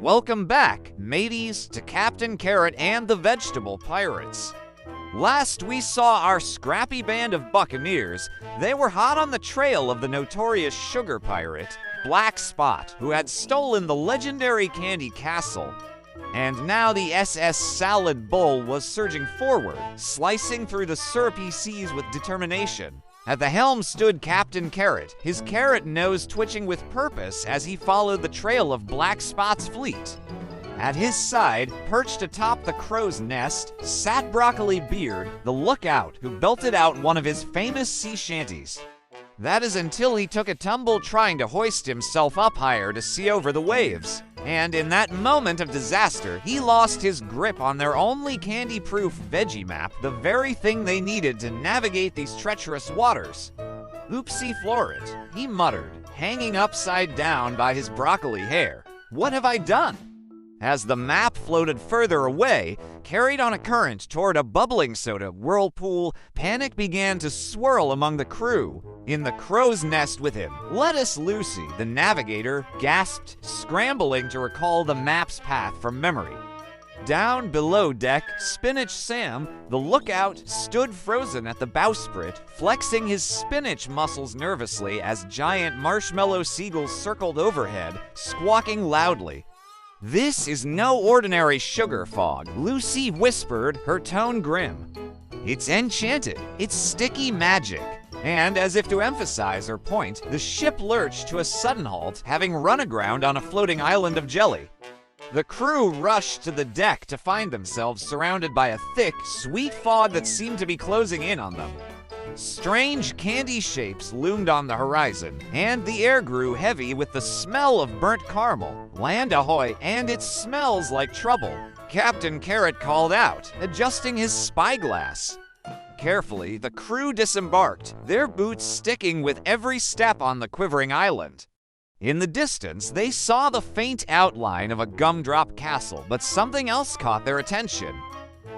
Welcome back, mateys, to Captain Carrot and the Vegetable Pirates. Last we saw our scrappy band of buccaneers. They were hot on the trail of the notorious sugar pirate, Black Spot, who had stolen the legendary Candy Castle. And now the SS Salad Bowl was surging forward, slicing through the syrupy seas with determination. At the helm stood Captain Carrot, his carrot nose twitching with purpose as he followed the trail of Black Spot's fleet. At his side, perched atop the crow's nest, sat Broccoli Beard, the lookout who belted out one of his famous sea shanties. That is until he took a tumble trying to hoist himself up higher to see over the waves. And in that moment of disaster, he lost his grip on their only candy-proof veggie map, the very thing they needed to navigate these treacherous waters. "Oopsie floret," he muttered, hanging upside down by his broccoli hair. "What have I done?" As the map floated further away, carried on a current toward a bubbling soda whirlpool, panic began to swirl among the crew. In the crow's nest with him, Lettuce Lucy, the navigator, gasped, scrambling to recall the map's path from memory. Down below deck, Spinach Sam, the lookout, stood frozen at the bowsprit, flexing his spinach muscles nervously as giant marshmallow seagulls circled overhead, squawking loudly. "This is no ordinary sugar fog," Lucy whispered, her tone grim. "It's enchanted. It's sticky magic." And as if to emphasize her point, the ship lurched to a sudden halt, having run aground on a floating island of jelly. The crew rushed to the deck to find themselves surrounded by a thick, sweet fog that seemed to be closing in on them. Strange candy shapes loomed on the horizon, and the air grew heavy with the smell of burnt caramel. "Land ahoy, and it smells like trouble," Captain Carrot called out, adjusting his spyglass. Carefully, the crew disembarked, their boots sticking with every step on the quivering island. In the distance, they saw the faint outline of a gumdrop castle, but something else caught their attention.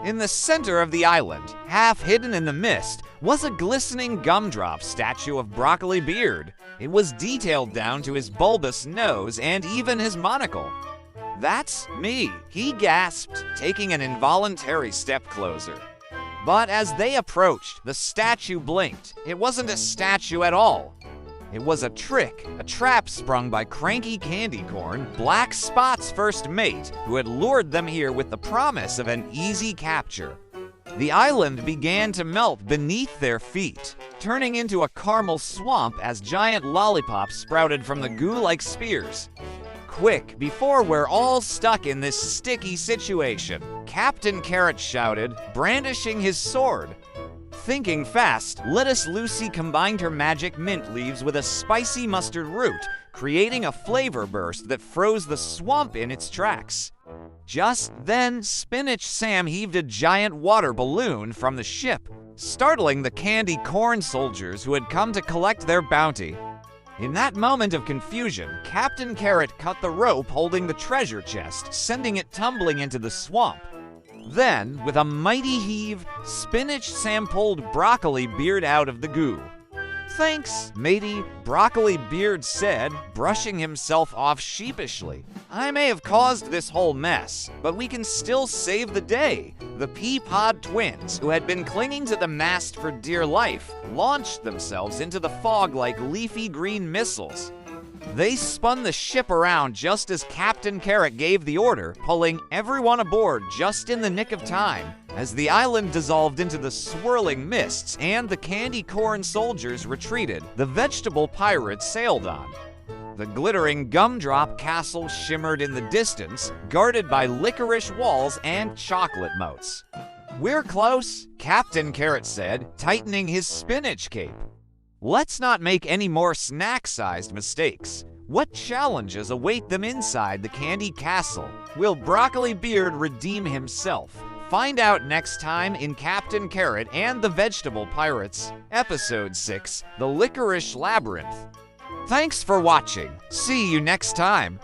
In the center of the island, half hidden in the mist, was a glistening gumdrop statue of Broccoli Beard. It was detailed down to his bulbous nose and even his monocle. "That's me," he gasped, taking an involuntary step closer. But as they approached, the statue blinked. It wasn't a statue at all. It was a trick, a trap sprung by cranky Candy Corn, Black Spot's first mate, who had lured them here with the promise of an easy capture. The island began to melt beneath their feet, turning into a caramel swamp as giant lollipops sprouted from the goo-like spears. "Quick, before we're all stuck in this sticky situation," Captain Carrot shouted, brandishing his sword. Thinking fast, Lettuce Lucy combined her magic mint leaves with a spicy mustard root, creating a flavor burst that froze the swamp in its tracks. Just then, Spinach Sam heaved a giant water balloon from the ship, startling the Candy Corn soldiers who had come to collect their bounty. In that moment of confusion, Captain Carrot cut the rope holding the treasure chest, sending it tumbling into the swamp. Then, with a mighty heave, Spinach Sam pulled Broccoli Beard out of the goo. "Thanks, matey," Broccoli Beard said, brushing himself off sheepishly. "I may have caused this whole mess, but we can still save the day." The Pea-Pod twins, who had been clinging to the mast for dear life, launched themselves into the fog like leafy green missiles. They spun the ship around just as Captain Carrot gave the order, pulling everyone aboard just in the nick of time. As the island dissolved into the swirling mists and the Candy Corn soldiers retreated, the Vegetable Pirates sailed on. The glittering gumdrop castle shimmered in the distance, guarded by licorice walls and chocolate moats. "We're close," Captain Carrot said, tightening his spinach cape. "Let's not make any more snack-sized mistakes. What challenges await them inside the Candy Castle? Will Broccoli Beard redeem himself? Find out next time in Captain Carrot and the Vegetable Pirates, Episode 6, The Licorice Labyrinth. Thanks for watching. See you next time.